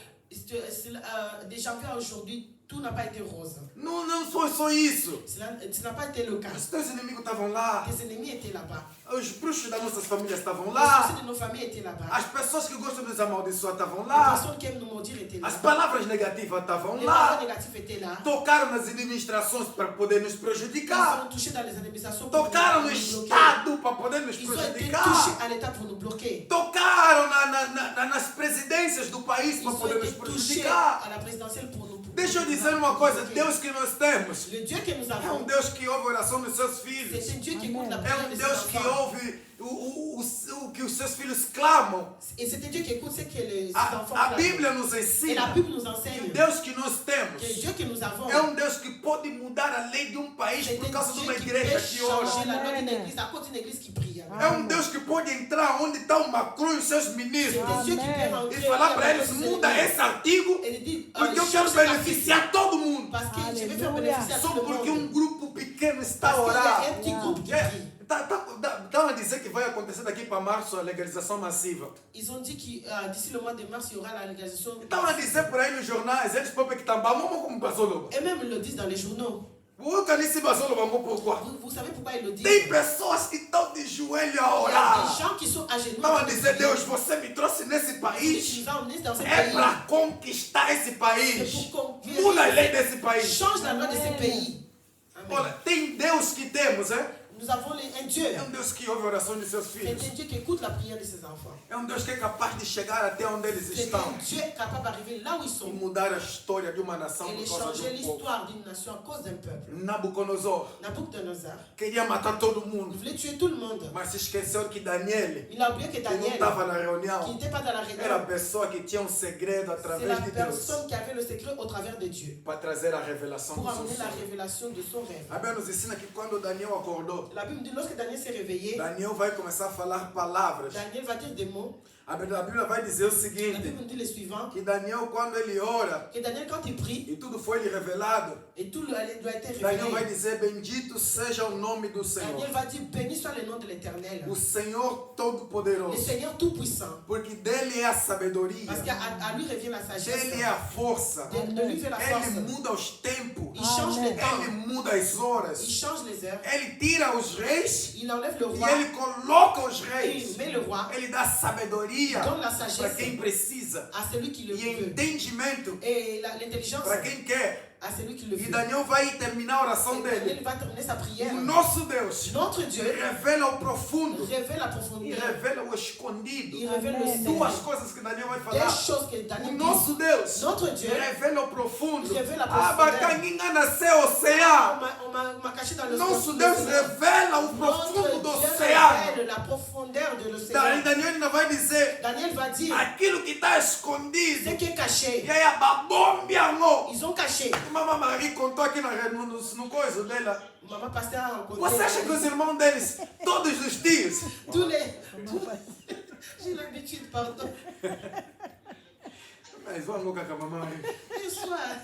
de janvier à aujourd'hui, tout n'a pas été rose. Não foi só isso. Ce n'a pas été le cas. Os teus inimigos estavam lá, Tes ennemis étaient là-bas. os bruxos das nossas famílias estavam Les lá, soucis de nos familles étaient là-bas. as pessoas que gostam de nos amaldiçoar estavam Les lá, personnes qui aiment nous maudire étaient as là. palavras negativas estavam Les lá, paroles négatives étaient là. tocaram nas administrações para poder nos Ils prejudicar, ont touché dans les administrations pour tocaram no nous bloquer. Estado para poder nos Ils ont été prejudicar. touchés à l'État pour nous bloquer. Tocaram nas presidências do país Ils para ont poder nos été touchés prejudicar. à la présidentielle pour nous Deixa eu dizer uma coisa, Deus que nós temos Le Dieu que nous é avons, Deus que ouve a oração dos seus filhos. c'est un Dieu qui écoute la É prière de ses Deus que enfants. ouve o que os seus filhos clamam. Et c'est un Dieu qui écoute ce que les enfants A clament. Bíblia nos Et la ensina Bible nous que enseigne o Deus que nós que le temos Dieu que nous avons, é Deus que pode mudar a lei de país c'est por causa de un uma Dieu qui igreja peut que ora. changer la loi d'une église à cause d'une église qui prie. É Deus que pode entrar onde está o Macron e os seus C'est ministros un Dieu qui peut e rentrer falar para dans eles: la muda société. esse artigo Et il dit, porque eu quero change cet article beneficiar todo mundo. parce que je vais faire Alléluia. bénéficier à Só tout le porque monde. grupo pequeno está a Parce qu'il y a orar. un petit groupe qui prie. Estão a dizer que vai acontecer daqui para março a legalização massiva. Ils ont dit que d'ici le mois de mars, il y aura la légalisation. Estão a dizer por aí nos jornais, eles próprios que estão bamão como passou. Et même ils le disent dans les journaux. O canisse passou bamão pourquoi? Vous savez pourquoi ils le disent? Tem pessoas que estão de joelho a Il y a des orar. gens qui sont à genoux. Estão a dizer: Deus, você me trouxe nesse Tu país. vas emmener dans ce É pays. para conquistar esse C'est país. pour Muda a lei conquérir. desse país. Change la loi de ce pays. Amen. Olha, tem Deus que temos, hein? Nous avons un Dieu. É Deus que ouve a oração de seus C'est filhos. un Dieu qui écoute la prière de ses enfants. É Deus que é capaz de chegar até onde eles C'est estão un Dieu capable d'arriver là où ils e sont mudar a história de uma nação et de por causa changer de povo. l'histoire d'une nation à cause d'un peuple. Nabucodonosor Nabucodonosor, queria matar todo il mundo, voulait tuer tout le monde. mas se esqueceu que Daniel, Il a oublié que que não Daniel, estava na qui reunião, n'était pas dans la era a réunion, pessoa que tinha segredo c'est através la de Deus personne qui avait le secret au travers de Dieu para trazer a revelação pour do seu amener la sonho. révélation de son rêve. A Bíblia nos ensina que quando Daniel acordou, La Bible dit lorsque Daniel s'est réveillé, Daniel vai começar a falar palavras. Daniel va dire des mots. A Bíblia vai dizer o La seguinte, Bible nous dit le suivant, que Daniel, quando ele ora, que Daniel quand il prie, e tudo foi lhe revelado, et tout lui a été Daniel vai révélé, dizer: bendito seja o nome do Senhor, Daniel va dire béni soit le nom de l'Éternel, o Senhor le Todo-Poderoso, Seigneur Tout-Puissant, porque dele é a sabedoria, parce qu'à lui revient la sagesse, dele é a força, de lui vient la ele force, muda os tempos, il change les ele temps, muda as il horas, change les heures, ele tira os reis il enlève le e roi, ele coloca os et reis, il met le roi, ele dá sabedoria donne la para sagesse quem precisa à celui qui le e veut, entendimento et l'intelligence para quem quer. à celui qui le E veut. Daniel vai terminar a oração Et Daniel dele. va terminer sa prière. O nosso Deus Notre Dieu revela o profundo révèle la e profondeur, revela o escondido. il révèle le Amen. Duas secret. coisas que Daniel vai Des falar. choses que O Daniel nosso dit. Deus Notre Dieu revela o profundo. revela a Ah, profondeur. bacaninha nasceu oceano. On m'a caché dans le Nosso le Deus Seigneur. revela o Notre profundo do Dieu oceano. révèle la profondeur de Daí l'océan. Daniel ainda vai dizer Daniel va dire aquilo que está ce escondido. qui est caché. E aí a babombiango. Ils ont caché. Mamãe Maria contou aqui no coisa dela. Maman pasteur a rencontré. Você acha que os irmãos deles, todos os dias, tous les. J'ai l'habitude, pardon. mas vamos louca com a mamãe. Ce soir,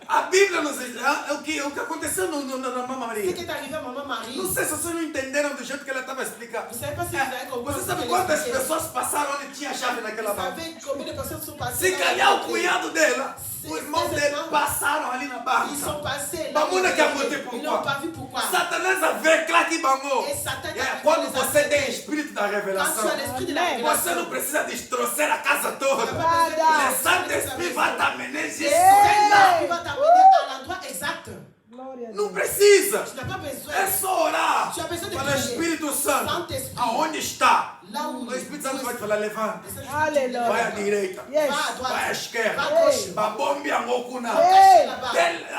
A Bíblia nos ensina o que aconteceu na Mamãe ce Maria. qui est arrivé à Maman Marie, Não sei se vocês não entenderam do jeito que ela estava explicando. vous savez pas si vous avez compris. Você ce sabe qu'elle quantas expliquait. pessoas passaram onde tinha a chave naquela Vous barra? savez combien de personnes sont passées Se là, calhar o là, cunhado dela, o irmão dele passaram ali na barra. Ils sont passés là. Mamuna que a voté Ils n'ont pas pourquoi? vu pourquoi. Satanás a ver claro que bangou. Et Satan Quando você tem espírito da Quand tu revelação, as l'esprit de la Amen. você révélation, não precisa destroçar a casa toda. Nada. O Santo Espírito vai te amener c'est isso. là qui va t'amener à l'endroit exact. Glória a Não Deus. precisa. Tu n'as pas besoin. É só orar. Tu as besoin de Fala, prier. Espírito Santo, Saint-Esprit. aonde está? Là où O Espírito Santo vai te falar, levanta. Aleluia. Vai à direita. Yes. Va à droite. Vai à esquerda. Va à gauche. Babombi a ngokuna. Ei. Là-bas.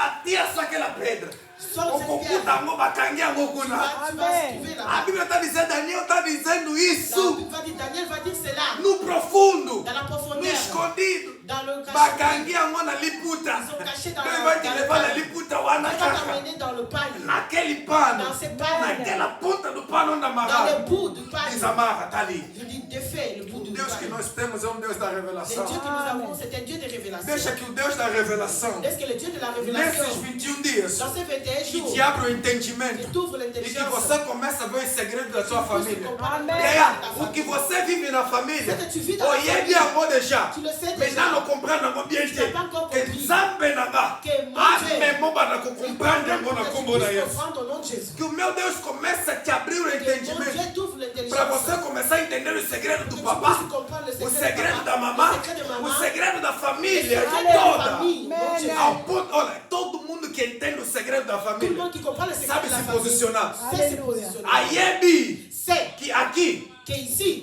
Atira só aquela pedra. Sors cette pierre. Okukuta ngo bakangi a Tu ngokuna. vas se Amen. trouver A là-bas. Bíblia está dizendo, Daniel está dizendo La isso. Bible va dire, Daniel va dire c'est là. No profundo. Dans la No profondeur. escondido. Dans le cachot. Bakangi a ngo na liputa. Ils sont cachés dans Ele vai te dans le levar na pan. liputa Il wana va kaka. t'amener dans le panier. Naquele pano. Dans ces paniers. Naquela ponta do pano onde Dans amarrado. le bout du panier. Desamarra, tá ali. Je dis défait le bout O du Deus que panier. nós temos é Deus da Le revelação. Dieu que nous avons, c'est un Dieu de révélation. Deixa que o Deus da revelação, Est-ce que le Dieu de la nesses révélation, 21 dias, dans ces 21 que jours, te abre o il entendimento t'ouvre e que l'intelligence, você começa a ver os segredos da sua família. Amen. E aí, o que você vive na família, Ce que tu vis dans la oye famille, bien amor deixar. tu le sais Mais déjà. não compreendo ngo bien Tu n'as pas encore que compris. Nzambe nanga Que mon Dieu, amemo bana kukomprendre ngo na que tu kombo na puisses Yesu. comprendre au nom de Jésus. Que o meu Deus comece a te abrir o Que mon entendimento Dieu t'ouvre para l'intelligence. você começar a entender o segredo Que do tu papá, puisses comprendre le o secret segredo de da papa, mamã, le secret de maman, o segredo da le família secret de la toda. famille. Mon Dieu. Ao ponto, olha, todo mundo que entende o segredo da Tout le família monde qui comprend le secret sabe de la se famille posicionar. sait se Alléluia. positionner. Ayebi, C'est que aqui, qu'ici,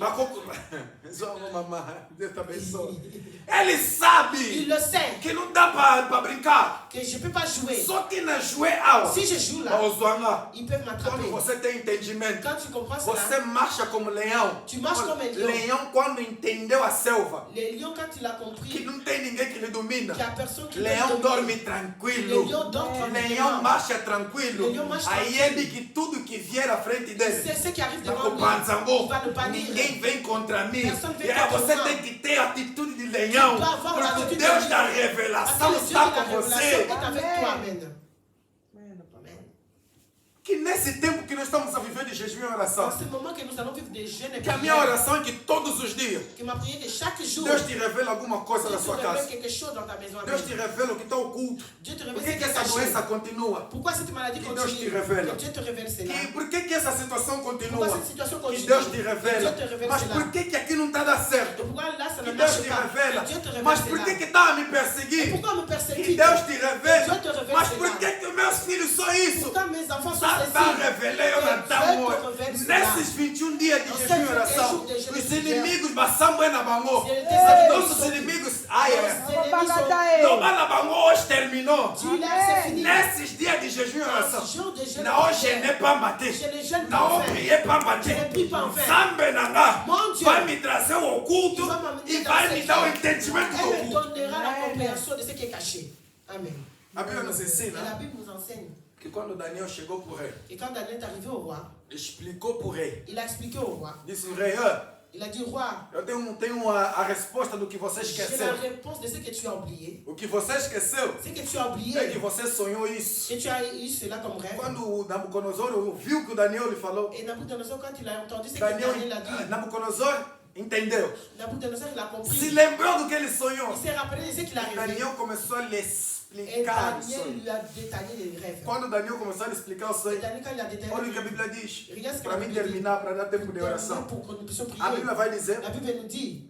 Mamãe, Deus te abençoe. Ele sabe Il le sait que não dá para brincar. que je ne peux pas jouer. Só que na joelha, Si je joue là, ils peuvent m'attraper. quando você tem entendimento, Quand tu comprends cela, você marcha como leão. tu marches comme un lion. Leão, quando entendeu a selva, Les lions, quand il a que compris não tem ninguém que lhe domina. qu'il n'y a personne qui peut Leão le dorme dominer, tranquilo. le lion dort Leão tranquillement. marcha tranquilo. Le lion marche Aí tranquilo. ele que tudo que vier à frente dele, C'est ce qui arrive tá devant com lui. panzambo, Il va le bannir. ninguém vem contra mim. Personne vem E aí contra você moi. tem que ter a atitude de leão. Tu dois avoir Porque l'attitude de Deus da lion. revelação Parce que le Dieu está de la com révélation você. est avec toi. Amen. Que nesse tempo que nós estamos a viver de jejum e Dans oração, ce moment que nous allons vivre des jeûnes et que a minha prières, oração é que todos os dias que ma prière est chaque jour, Deus te revela alguma coisa Dieu na te sua révèle casa. quelque chose dans ta maison. Amen. Deus te revela o que está oculto. Dieu te Por révèle que, ce que qui est essa doença caché. continua? Pourquoi cette maladie Que Deus continue? te révèle. Que Dieu te révèle cela. Por que essa situação continua? Pourquoi cette situation Que continue? Deus te Que revela. Dieu te révèle Mas cela. por que aqui não está dando certo? Et pourquoi là ça Que ne Deus marche te pas? revela. Que Dieu te révèle Mas por cela. que está a me Et perseguir? pourquoi me Que persécute? Deus te Dieu revela. te révèle Mas cela. por que meus filhos são isso? Pourquoi mes enfants sont Está ceci? revelei eu Que Natal Dieu te hoje. révèle cela. Nesses 21 dias de Dans jejum e ces oração, 21 jours de jeûne et os prière, inimigos baçam na bango. Si tes ennemis Nossos sont- inimigos, ai, Nos ai. ennemis sont- Não vai na bango hoje terminou. Tu l'as, c'est fini. Nesses dias de jejum e Dans oração, ce jour de jeûne et não prière, jeûnei para bater. je ne jeûne pas Não en vain. priei para Je bater. ne prie pas en vain. Zambe nanga Mon Dieu. vai me trazer o oculto Il va m'amener e dans vai ce me dar o secret. entendimento do Elle me oculto. donnera la compréhension de ce qui est caché. Amen. A Bíblia nos Et la ensina Bible nous enseigne que quando Daniel chegou para o rei, que quand Daniel est arrivé au roi, explicou para o rei, il a expliqué au roi. disse o rei, "Ah, Il a dit, roi, eu tenho a resposta do que você j'ai la esqueceu. réponse de ce que tu as oublié. O que você esqueceu Ce que tu as é oublié, que você sonhou isso. que tu as eu cela comme rêve. Quando o Nabucodonosor viu que o Daniel lhe falou, Et Nabucodonosor, quand il a entendu ce que Daniel, Daniel a dit, Nabucodonosor entendeu. Nabucodonosor, il a Se compris. lembrou do que ele sonhou. Il s'est rappelé de ce qu'il a rêvé. Daniel começou a lhe Et explicar o Daniel sonho. lui a détaillé les rêves. Quando Daniel começou a lhe explicar o Et sonho, Daniel, quand il a détaillé, olha o que a Bíblia diz. regarde ce que Para la mim Bible dit. terminar, para dar tempo de oração. Pour que nous puissions A prier. Bíblia vai dizer, La Bible nous dit,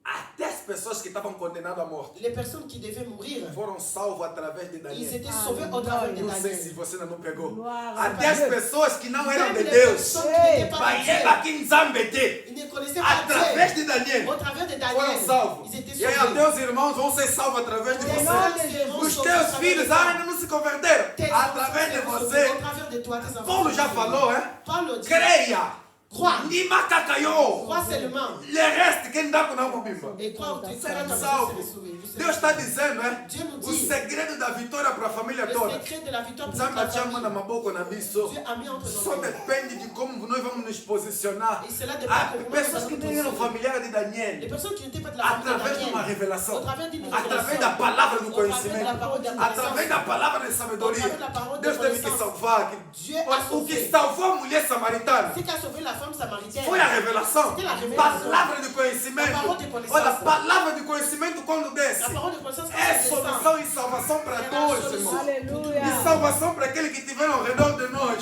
até as pessoas que estavam condenadas à morte les personnes qui devaient mourir, foram salvas através de ils Daniel. étaient sauvés au travers de Não sei se Daniel. você ainda não pegou. Glória Até as pessoas que não eram Même de les Deus, personnes qui n'étaient pas vai de Dieu, eba que Nzambete, ils ne connaissaient pas através Dieu. de Daniel, Au travers de foram Daniel, salvos. ils étaient E aí sauvés. até os irmãos vão ser salvos através de Tes você. enfants seront Os sauvés teus au travers filhos de toi. ainda não se converteram. Tes Através de enfants seront você. sauvés au travers de toi, tes enfants Paulo já seront sauvés. falou, hein? Paul dit, Creia. crois, Ni macacaio. crois seulement. Le reste, quem dá com não bimba. Et crois, tu Será seras salvo. sauvé. Vous serez Deus está dizendo, hein? Dieu nous O dit, segredo da vitória para a família le toda. secret de la victoire pour Nzambe toute la chama na famille. maboko na biso. Dieu a mis entre nos Só mains. depende de como nós vamos nos posicionar. Et cela dépend Há comment nous pessoas allons que nous não eram positionner. familiares de Les Daniel. personnes qui n'étaient pas de la famille de Através de uma Daniel, revelação. au travers d'une Através révélation, da palavra do au travers de la conhecimento. parole de la Através da palavra de au sabedoria. travers de la parole de Deus teve que connaissance, salvar. Dieu a Olha, o que sauvé. salvou a mulher samaritana Ce qui a sauvé la femme samaritaine, foi a revelação. C'était la révélation. Palavra de conhecimento. A palavra de conhecimento. Olha, a palavra de conhecimento quando desce. la parole de connaissance, quand É elle descend, solução e salvação para é la todos, solution irmão. pour E Aleluia. salvação para aqueles que estiveram ao redor de nós.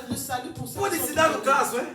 le salut pour ceux Pode qui se sont dar o sauvés. caso, hein?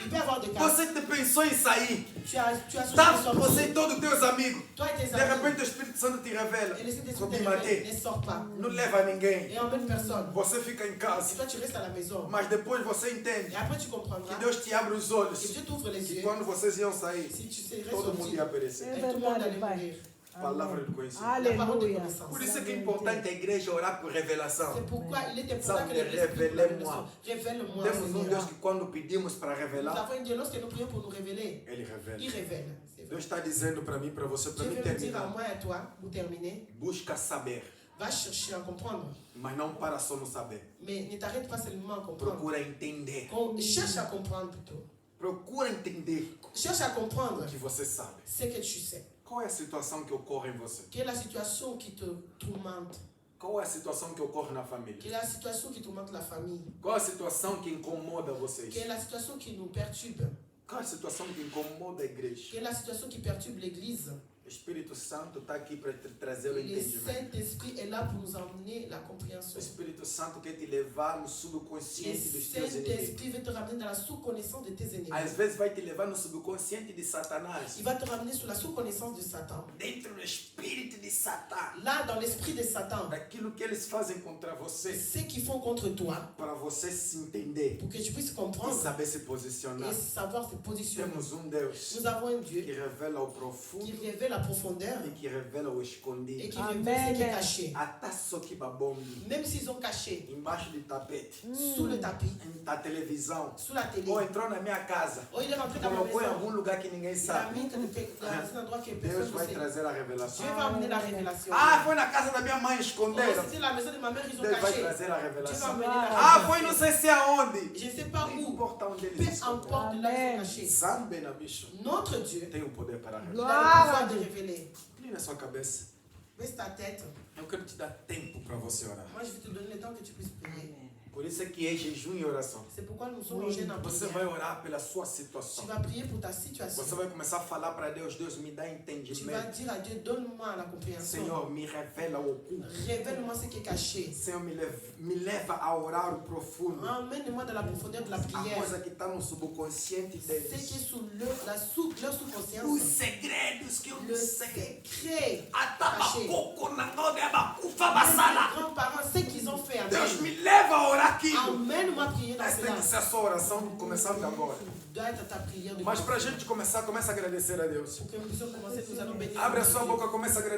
Il peut y avoir des cas. Você te pensou em sair. Tu as Tá sorti você e todos os teus amigos. Toi et tes De amis. repente o Espírito Santo te revela. Et laissez tes Sobre soucis Mateus. ne sort pas. Não leva ninguém. Et emmène personne. Você fica em Et casa. toi, tu restes à la maison. Mas depois você entende Et après, tu que comprendras Deus te abre os que olhos. Dieu t'ouvre les Que yeux. quando vocês iam sair, Si tu serais todo mundo sorti, ia perecer. et tout le monde allait mourir. Palavra de conhecimento. La parole de Aleluia. connaissance. Por isso é que é importante a igreja orar por revelação. C'est pourquoi il est important Sabe, que l'Église prie pour la révélez-moi. révélation. Révèle-moi, Temos um Deus Seigneur. que quando pedimos para Nous revelar, avons un Dieu, lorsque nous prions pour nous révéler, Ele revela. il révèle. C'est vrai. Deus está dizendo para mim, para você, para Dieu mim veut nous dire à terminar. moi et à toi, pour terminer, Busca saber, va chercher à comprendre. mas não para só no saber. Mais ne t'arrête pas seulement à comprendre. Procura entender. Cherche à comprendre plutôt. Procura entender Cherche à comprendre o que você sabe. ce que tu sais. Qual é a situação que ocorre em você? Quelle est la situation qui te tourmente? Qual é a situação que ocorre na família? Quelle est la situation qui tourmente la famille? Qual é a situação que incomoda vocês? Quelle est la situation qui nous perturbe? Qual é a situação que incomoda a igreja? Quelle est la situation qui perturbe l'Église? O Espírito Santo está aqui para te trazer o Le entendimento. Saint-Esprit est là pour nous emmener la O compréhension. Espírito Santo quer te levar no Le subconsciente dos teus inimigos. Saint-Esprit veut te ramener dans la sous-connaissance de tes ennemis. Às vezes vai te levar no subconsciente de Satanás. Il va te ramener sur la sous-connaissance de Satan. Dentro do espírito de Satan, Là, dans l'esprit de Satan, daquilo que eles fazem contra você, ce qu'ils font contre toi, para você se entender pour que tu puisses e comprendre saber se posicionar. et savoir se positionner. Temos Deus Nous avons un Dieu que revela o qui profundo révèle la profondeur e que revela o et escondido. qui révèle ce qui est caché. Até só que babombi, Même s'ils ont caché embaixo do tapete, sous le tapis, na televisão, sous la télé, ou entrou na minha casa, oh, il est rentré dans ma colocou em maison, algum lugar que ninguém il a sabe. mis dans un endroit que Deus personne ne vai sait. trazer a revelação. Dieu va amener la révélation. Ah, foi na casa da minha mãe Oh, esconderam. c'était la maison de ma mère, ils ont Deus vai caché. trazer a Dieu va revelação. amener la Ah, foi révélation. não sei se aonde. Je ne sais pas Não où, importa onde peu eles escondem. importe là ils sont cachés. Zambe na bicho. Notre Dieu, Tem o poder para il revelar. a le pouvoir de révéler. Inclina a sua cabeça. Baisse ta tête. Eu quero te dar tempo para você orar. Moi, je vais te donner le temps que tu puisses prier. Por isso é que é jejum e oração. C'est pourquoi nous sommes en jeûne en Você prière. vai orar pela sua Tu situação. vas prier pour ta situation. Você vai começar a falar para Deus, Deus me dá Tu vas entendimento. dire à Dieu, donne-moi la compréhension. Senhor, me revela o oculto. Révèle-moi ce qui est caché. Senhor, me leva a orar o profundo. Emmène-moi dans la profondeur de la A prière. coisa que está no subconsciente Ce qui est deles. sous leur Os sous-conscience. segredos que eu Le não sei. secret. Atabacouco na nome abacufa Mes basala. grands-parents, ce qu'ils ont fait. Deus Amen. me leva a orar aquilo. Emmène-moi prier dans Essa tem cela. que ser a sua oração começando agora. Doit être ta prière de Mas para a gente começar, começa a agradecer a Deus. Pour que nous puissions commencer, nous allons bénir. Abre a sua boca, começa a agradecer.